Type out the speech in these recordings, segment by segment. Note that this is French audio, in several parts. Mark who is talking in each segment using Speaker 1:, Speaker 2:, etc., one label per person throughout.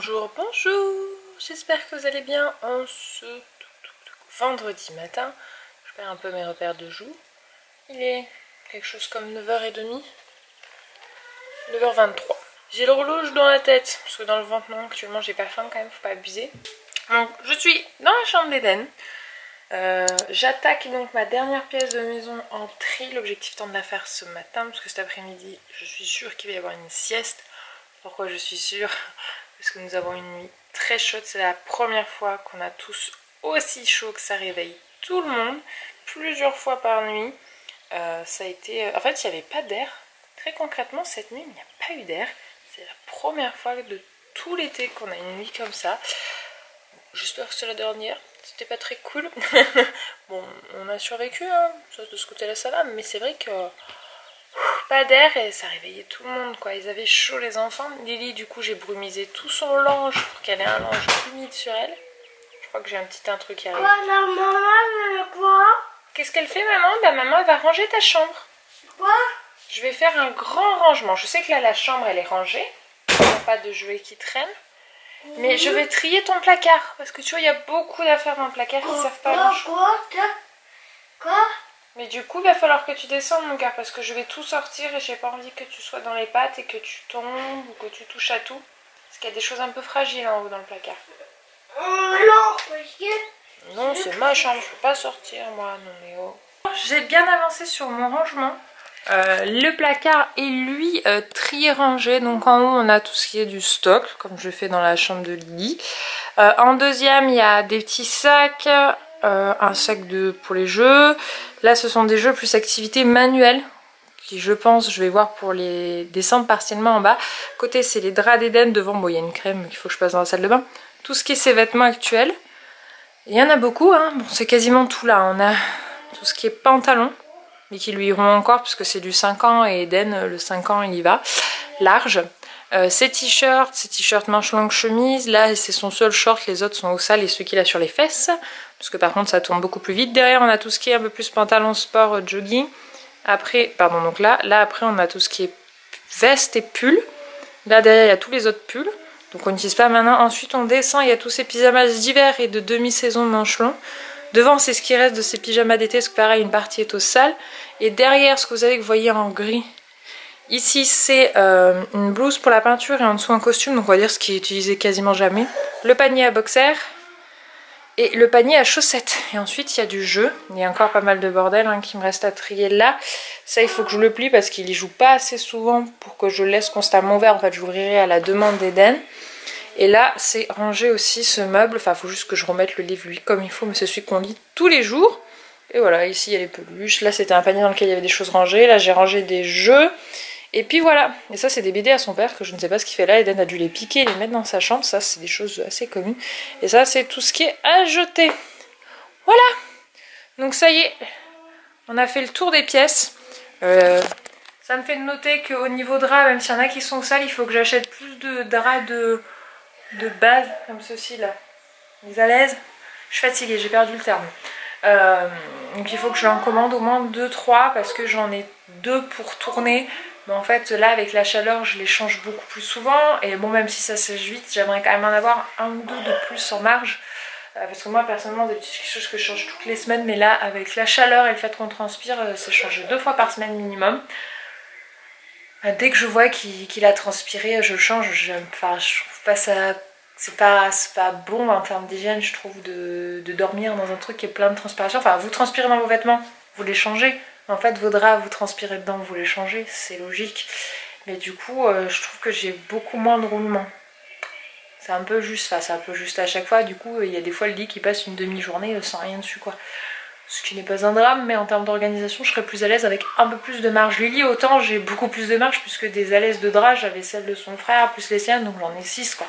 Speaker 1: Bonjour, bonjour, j'espère que vous allez bien en ce vendredi matin. Je perds un peu mes repères de jour. Il est quelque chose comme 9h30, 9h23. J'ai l'horloge dans la tête, parce que dans le ventre non, actuellement j'ai pas faim quand même, faut pas abuser. Donc je suis dans la chambre d'Eden. J'attaque donc ma dernière pièce de maison en tri. L'objectif étant de la faire ce matin, parce que cet après-midi je suis sûre qu'il va y avoir une sieste. Pourquoi je suis sûre? Parce que nous avons une nuit très chaude. C'est la première fois qu'on a tous aussi chaud que ça réveille tout le monde. Plusieurs fois par nuit. Ça a été... En fait, il n'y avait pas d'air. Très concrètement, cette nuit, il n'y a pas eu d'air. C'est la première fois de tout l'été qu'on a une nuit comme ça. J'espère que c'est la dernière. C'était pas très cool. Bon, on a survécu, hein. De ce côté-là, ça va. Mais c'est vrai que... pas d'air et ça réveillait tout le monde quoi, ils avaient chaud les enfants. Lily du coup j'ai brumisé tout son linge pour qu'elle ait un linge humide sur elle. Je crois que j'ai un petit truc qui arrive.
Speaker 2: Quoi, la maman, quoi?
Speaker 1: Qu'est-ce qu'elle fait maman? Bah maman elle va ranger ta chambre.
Speaker 2: Quoi?
Speaker 1: Je vais faire un grand rangement. Je sais que là la chambre elle est rangée, il n'y a pas de jouets qui traînent. Mais je vais trier ton placard parce que tu vois il y a beaucoup d'affaires dans le placard qui savent pas ranger.
Speaker 2: Quoi?
Speaker 1: Mais du coup, il va falloir que tu descendes mon gars parce que je vais tout sortir et j'ai pas envie que tu sois dans les pattes et que tu tombes ou que tu touches à tout. Parce qu'il y a des choses un peu fragiles en haut dans le placard.
Speaker 2: Non, monsieur.
Speaker 1: Non, c'est ma chambre, je peux pas sortir moi, non mais oh. J'ai bien avancé sur mon rangement. Le placard est lui trié rangé. Donc en haut, on a tout ce qui est du stock, comme je fais dans la chambre de Lily. En deuxième, il y a des petits sacs. Un sac pour les jeux. Là ce sont des jeux plus activités manuelles qui je pense je vais voir pour les descendre partiellement en bas. Côté c'est les draps d'Eden, devant bon il y a une crème qu'il faut que je passe dans la salle de bain. Tout ce qui est ses vêtements actuels. Il y en a beaucoup hein. Bon c'est quasiment tout là. On a tout ce qui est pantalon mais qui lui iront encore puisque c'est du 5 ans et Eden le 5 ans il y va. Large. Ses t-shirts manches longues chemise, là c'est son seul short, les autres sont au sale et ceux qu'il a sur les fesses, parce que par contre ça tourne beaucoup plus vite. Derrière on a tout ce qui est un peu plus pantalon sport, jogging, après, pardon donc là après on a tout ce qui est veste et pull, là derrière il y a tous les autres pulls, donc on n'utilise pas maintenant. Ensuite on descend, il y a tous ces pyjamas d'hiver et de demi-saison manches longs. Devant c'est ce qui reste de ces pyjamas d'été, parce que pareil une partie est au sale, et derrière ce que vous voyez en gris, ici c'est une blouse pour la peinture et en dessous un costume, donc on va dire ce qui est utilisé quasiment jamais. Le panier à boxer et le panier à chaussettes. Et ensuite il y a du jeu, il y a encore pas mal de bordel hein, qui me reste à trier là. Ça il faut que je le plie parce qu'il y joue pas assez souvent pour que je le laisse constamment ouvert. En fait j'ouvrirai à la demande d'Eden. Et là c'est ranger aussi ce meuble, enfin il faut juste que je remette le livre lui comme il faut, mais c'est celui qu'on lit tous les jours. Et voilà, ici il y a les peluches, là c'était un panier dans lequel il y avait des choses rangées, là j'ai rangé des jeux. Et puis voilà, et ça c'est des BD à son père que je ne sais pas ce qu'il fait là. Eden a dû les piquer et les mettre dans sa chambre, ça c'est des choses assez communes. Et ça c'est tout ce qui est à jeter. Voilà, donc ça y est, on a fait le tour des pièces. Ça me fait noter qu'au niveau drap, même s'il y en a qui sont sales, il faut que j'achète plus de draps de base, comme ceci là. Les à l'aise, je suis fatiguée, j'ai perdu le terme. Donc il faut que j'en commande au moins 2-3 parce que j'en ai 2 pour tourner. Mais en fait là avec la chaleur je les change beaucoup plus souvent. Et bon même si ça sèche vite j'aimerais quand même en avoir 1 ou 2 de plus en marge. Parce que moi personnellement des petites choses que je change toutes les semaines. Mais là avec la chaleur et le fait qu'on transpire c'est changé 2 fois par semaine minimum. Dès que je vois qu'il a transpiré je le change. Je trouve pas ça... C'est pas bon en termes d'hygiène je trouve de dormir dans un truc qui est plein de transpiration. Enfin vous transpirez dans vos vêtements, vous les changez. En fait vos draps vous transpirez dedans, vous les changez, c'est logique. Mais du coup je trouve que j'ai beaucoup moins de roulement. C'est un peu juste, enfin c'est un peu juste à chaque fois. Du coup il y a des fois le lit qui passe une demi-journée sans rien dessus quoi. Ce qui n'est pas un drame, mais en termes d'organisation je serais plus à l'aise avec un peu plus de marge. Lily autant j'ai beaucoup plus de marge puisque des alaises de drap j'avais celle de son frère plus les siennes, donc j'en ai 6 quoi.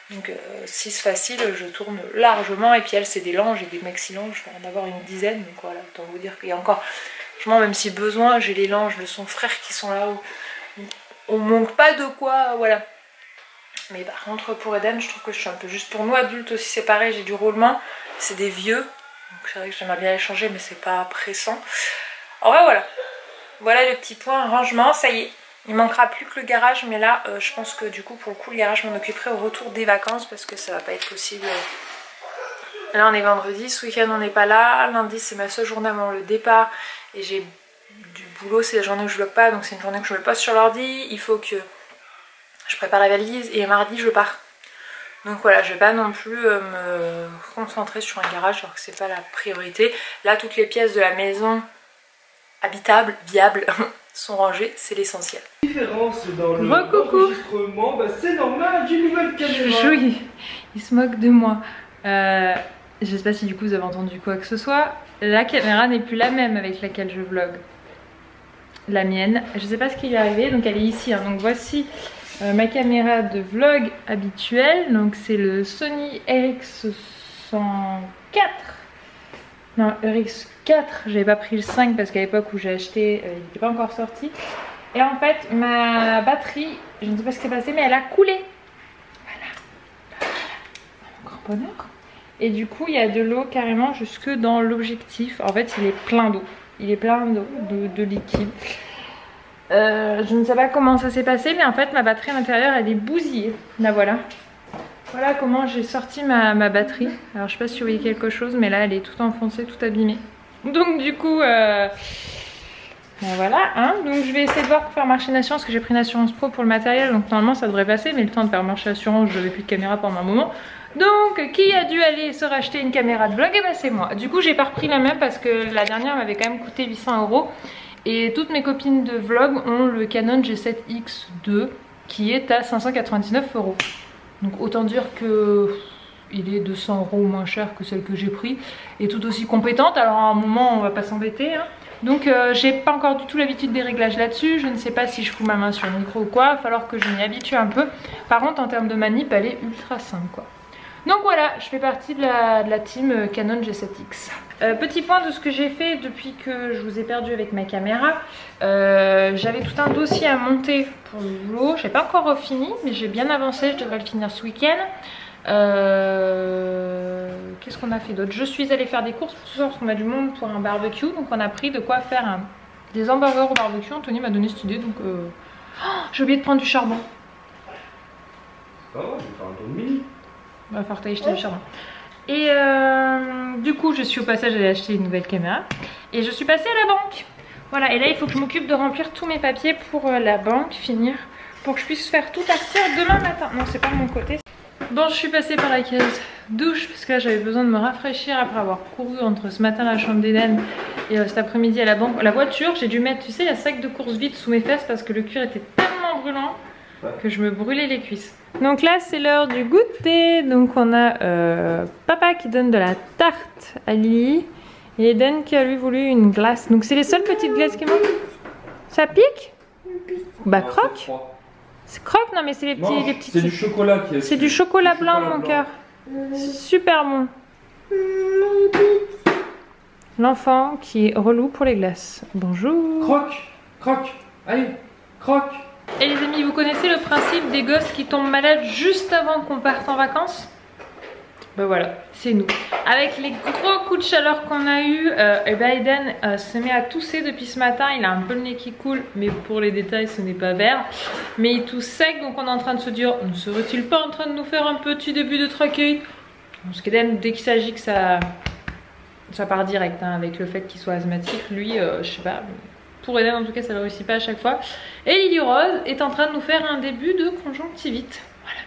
Speaker 1: Donc 6 faciles, je tourne largement. Et puis elle c'est des langes et des maxi-langes, je vais en avoir une dizaine. Donc voilà, autant vous dire qu'il y a encore, franchement même si besoin, j'ai les langes de son frère qui sont là où on manque pas de quoi, voilà. Mais par contre pour Eden je trouve que je suis un peu juste. Pour nous adultes aussi c'est pareil, j'ai du roulement, c'est des vieux. Donc c'est vrai que j'aimerais bien les changer mais c'est pas pressant. En vrai voilà, voilà le petit point rangement, ça y est. Il manquera plus que le garage, mais là je pense que du coup pour le coup le garage m'en occuperai au retour des vacances parce que ça va pas être possible. Là on est vendredi, ce week-end on n'est pas là, lundi c'est ma seule journée avant le départ et j'ai du boulot, c'est la journée où je vlog pas, donc c'est une journée que je me poste sur l'ordi, il faut que je prépare la valise et mardi je pars. Donc voilà, je vais pas non plus me concentrer sur un garage alors que c'est pas la priorité. Là toutes les pièces de la maison habitables, viables sont rangées, c'est l'essentiel.
Speaker 3: Différence dans l'enregistrement, bah c'est normal, j'ai une nouvelle caméra.
Speaker 1: Chouille, il se moque de moi. Je sais pas si du coup vous avez entendu quoi que ce soit. La caméra n'est plus la même avec laquelle je vlog. La mienne, je sais pas ce qui lui est arrivé, donc elle est ici. Hein. Donc voici ma caméra de vlog habituelle. Donc c'est le Sony RX104. Non, RX4, j'avais pas pris le 5 parce qu'à l'époque où j'ai acheté, il n'était pas encore sorti. Et en fait, ma batterie, je ne sais pas ce qui s'est passé, mais elle a coulé. Voilà. Un grand bonheur. Et du coup, il y a de l'eau carrément jusque dans l'objectif. En fait, il est plein d'eau. Il est plein d'eau, de liquide. Je ne sais pas comment ça s'est passé, mais en fait, ma batterie à l'intérieur, elle est bousillée. Là, voilà. Voilà comment j'ai sorti ma batterie. Alors je sais pas si vous voyez quelque chose, mais là elle est toute enfoncée, toute abîmée. Donc du coup, ben voilà. Hein. Donc je vais essayer de voir pour faire marcher une assurance, parce que j'ai pris une assurance pro pour le matériel. Donc normalement ça devrait passer, mais le temps de faire marcher l'assurance, je n'avais plus de caméra pendant un moment. Donc qui a dû aller se racheter une caméra de vlog? Et ben c'est moi. Du coup j'ai pas repris la même parce que la dernière m'avait quand même coûté 800 €. Et toutes mes copines de vlog ont le Canon G7X II qui est à 599 €. Donc autant dire que il est 200 € moins cher que celle que j'ai pris et tout aussi compétente. Alors à un moment on va pas s'embêter. Hein. Donc j'ai pas encore du tout l'habitude des réglages là-dessus. Je ne sais pas si je fous ma main sur le micro ou quoi. Il va falloir que je m'y habitue un peu. Par contre en termes de manip elle est ultra simple quoi. Donc voilà, je fais partie de la team Canon G7X. Petit point de ce que j'ai fait depuis que je vous ai perdu avec ma caméra. J'avais tout un dossier à monter pour le boulot. Je n'ai pas encore fini, mais j'ai bien avancé. Je devrais le finir ce week-end. Qu'est-ce qu'on a fait d'autre? Je suis allée faire des courses pour ce soir parce qu'on a du monde pour un barbecue. Donc on a pris de quoi faire des hamburgers au barbecue. Anthony m'a donné cette idée. Donc j'ai oublié de prendre du charbon.
Speaker 3: Oh, je vais faire un tour de mini.
Speaker 1: Il va falloir t'acheter du charbon. Et du coup je suis au passage d'aller acheter une nouvelle caméra. Et je suis passée à la banque. Voilà, et là il faut que je m'occupe de remplir tous mes papiers pour la banque, finir. Pour que je puisse faire tout partir demain matin. Non, c'est pas de mon côté. Bon, je suis passée par la case douche parce que là j'avais besoin de me rafraîchir après avoir couru entre ce matin à la chambre d'Eden et cet après-midi à la banque. La voiture, j'ai dû mettre, tu sais, la sac de course vide sous mes fesses parce que le cuir était tellement brûlant que je me brûlais les cuisses. Donc là c'est l'heure du goûter. Donc on a papa qui donne de la tarte à Lily et Eden qui a lui voulu une glace. Donc c'est les seules petites glaces qui manquent. Ça pique? Bah croque. C'est croque? Non mais c'est les petits, les petites.
Speaker 3: C'est du chocolat qui est.
Speaker 1: C'est du chocolat blanc mon cœur. C'est super bon. L'enfant qui est relou pour les glaces. Bonjour.
Speaker 3: Croque, croque, allez, croque.
Speaker 1: Et les amis, vous connaissez le principe des gosses qui tombent malades juste avant qu'on parte en vacances? Ben voilà, c'est nous. Avec les gros coups de chaleur qu'on a eu, Eden se met à tousser depuis ce matin. Il a un peu le nez qui coule, mais pour les détails ce n'est pas vert. Mais il tousse sec, donc on est en train de se dire, ne serait-il pas en train de nous faire un petit début de trachéite? Parce qu'Eden, dès qu'il s'agit que ça part direct, hein, avec le fait qu'il soit asthmatique, lui, je sais pas... Pour Eden en tout cas ça ne réussit pas à chaque fois. Et Lily Rose est en train de nous faire un début de conjonctivite. Voilà.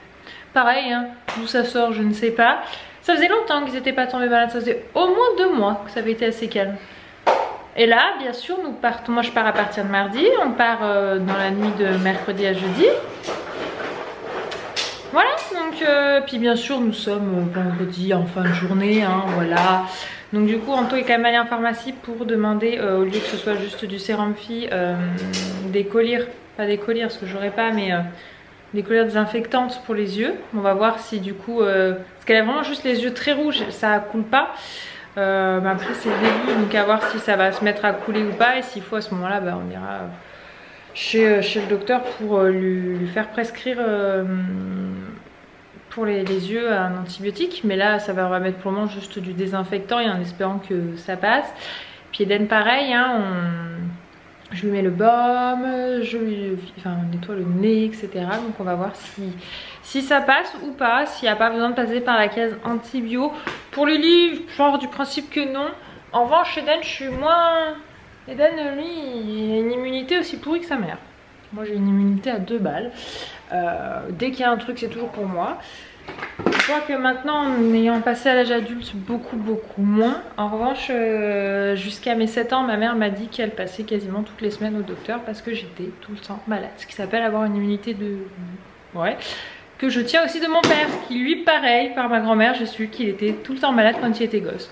Speaker 1: Pareil, hein, d'où ça sort je ne sais pas. Ça faisait longtemps qu'ils n'étaient pas tombés malades. Ça faisait au moins 2 mois que ça avait été assez calme. Et là bien sûr nous partons. Moi je pars à partir de mardi. On part dans la nuit de mercredi à jeudi. Voilà, donc puis bien sûr nous sommes vendredi en fin de journée, hein, voilà. Donc du coup Anto est quand même allé en pharmacie pour demander, au lieu que ce soit juste du sérum Phi, des collyres, pas des collyres parce que j'aurais pas, mais des collyres désinfectantes pour les yeux. On va voir si du coup, parce qu'elle a vraiment juste les yeux très rouges, ça coule pas. Mais après c'est le début, donc à voir si ça va se mettre à couler ou pas, et s'il faut à ce moment là, bah, on ira chez le docteur pour lui faire prescrire pour les yeux un antibiotique. Mais là ça va remettre pour le moment juste du désinfectant et en espérant que ça passe. Puis Eden pareil, hein, Je lui mets le baume, je lui nettoie le nez, etc. Donc on va voir si ça passe ou pas, s'il n'y a pas besoin de passer par la case antibio. Pour Lily, genre du principe que non. En revanche, Eden, je suis moins... Eden, lui, il a une immunité aussi pourrie que sa mère. Moi, j'ai une immunité à 2 balles. Dès qu'il y a un truc, c'est toujours pour moi. Je vois que maintenant, en ayant passé à l'âge adulte, beaucoup moins. En revanche, jusqu'à mes 7 ans, ma mère m'a dit qu'elle passait quasiment toutes les semaines au docteur parce que j'étais tout le temps malade. Ce qui s'appelle avoir une immunité de... Ouais. Que je tiens aussi de mon père, qui lui, pareil, par ma grand-mère, j'ai su qu'il était tout le temps malade quand il était gosse.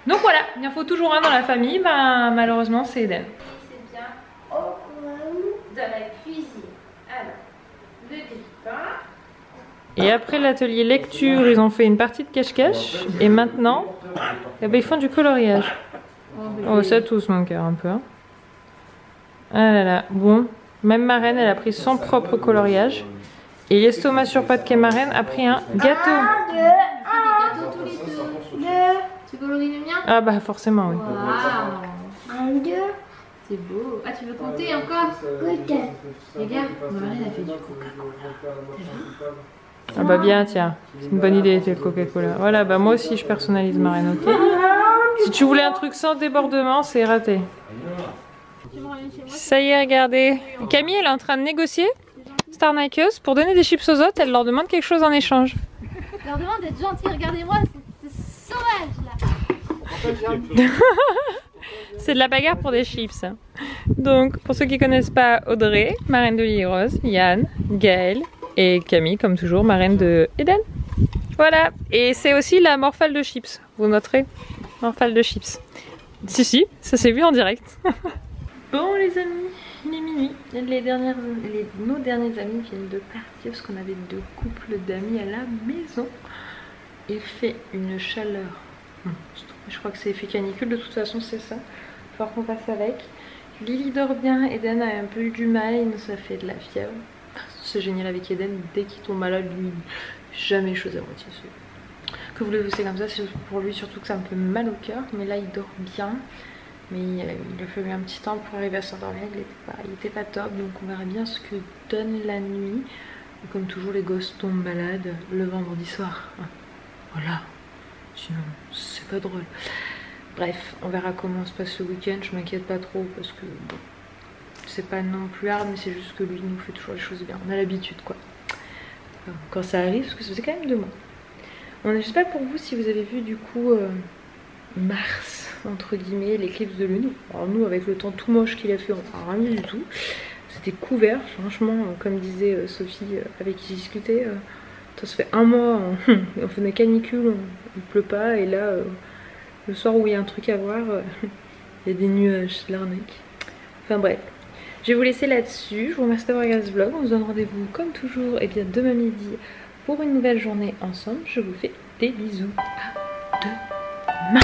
Speaker 1: Donc voilà, il en faut toujours un dans la famille, bah, malheureusement c'est Eden.
Speaker 2: C'est bien au coin de la cuisine. Alors, le grille-pain.
Speaker 1: Et après l'atelier lecture, ils ont fait une partie de cache-cache. Et maintenant, eh ben, ils font du coloriage. Oh, ça tousse mon cœur un peu. Hein. Ah là là, bon. Même Marraine, elle a pris son propre coloriage. Et l'estomac sur pâte qu'est Marraine a pris un gâteau.
Speaker 2: Un, deux,
Speaker 4: Gâteau tous les deux. Tu colories le mien?
Speaker 1: Ah bah forcément, oui.
Speaker 4: Waouh,
Speaker 2: un, deux.
Speaker 4: c'est beau. Ah, tu veux compter encore?
Speaker 2: Peut-être.
Speaker 4: Regarde, Marraine a fait du Coca-Cola.
Speaker 1: Ah bah bien, tiens. C'est une bonne idée, le Coca-Cola. Voilà, bah moi aussi je personnalise Marraine, ok? Si tu voulais un truc sans débordement, c'est raté. Ça y est, regardez. Camille, elle est en train de négocier Star Nikeuse pour donner des chips aux autres. Elle leur demande quelque chose en échange.
Speaker 4: Je leur demande d'être gentils. Regardez-moi, c'est sauvage là.
Speaker 1: C'est de la bagarre pour des chips. Donc, pour ceux qui connaissent pas Audrey, marraine de Lily Rose, Yann, Gaëlle et Camille, comme toujours, marraine de Eden. Voilà. Et c'est aussi la morphale de chips. Vous noterez, morphale de chips. Si, ça s'est vu en direct. Bon les amis, il est minuit. Nos derniers amis viennent de partir parce qu'on avait 2 couples d'amis à la maison. Il fait une chaleur. Je crois que c'est effet canicule, de toute façon c'est ça. Il va falloir qu'on passe avec. Lily dort bien, Eden a un peu eu du mal, il nous a fait de la fièvre. C'est génial avec Eden, dès qu'il tombe malade, lui, jamais chose à moitié. Que voulez-vous, c'est comme ça, c'est pour lui surtout que ça me fait mal au cœur. Mais là il dort bien. Mais il a fallu un petit temps pour arriver à s'endormir, il était pas top, donc on verra bien ce que donne la nuit. Et comme toujours, les gosses tombent malades le vendredi soir. Voilà, sinon c'est pas drôle. Bref, on verra comment se passe le week-end, je m'inquiète pas trop parce que bon, c'est pas non plus hard, mais c'est juste que lui nous fait toujours les choses bien, on a l'habitude quoi. Quand ça arrive, parce que ça faisait quand même 2 mois. Je sais pas pour vous si vous avez vu du coup Mars, entre guillemets, l'éclipse de lune. Alors nous, avec le temps tout moche qu'il a fait, on n'a rien vu du tout. C'était couvert, franchement, comme disait Sophie avec qui j'ai discuté. Ça se fait 1 mois, on fait une canicule, il pleut pas, et là, le soir où il y a un truc à voir, il y a des nuages, c'est l'arnaque. Enfin bref, je vais vous laisser là-dessus. Je vous remercie d'avoir regardé ce vlog. On se donne rendez-vous comme toujours et bien demain midi pour une nouvelle journée ensemble. Je vous fais des bisous. À demain.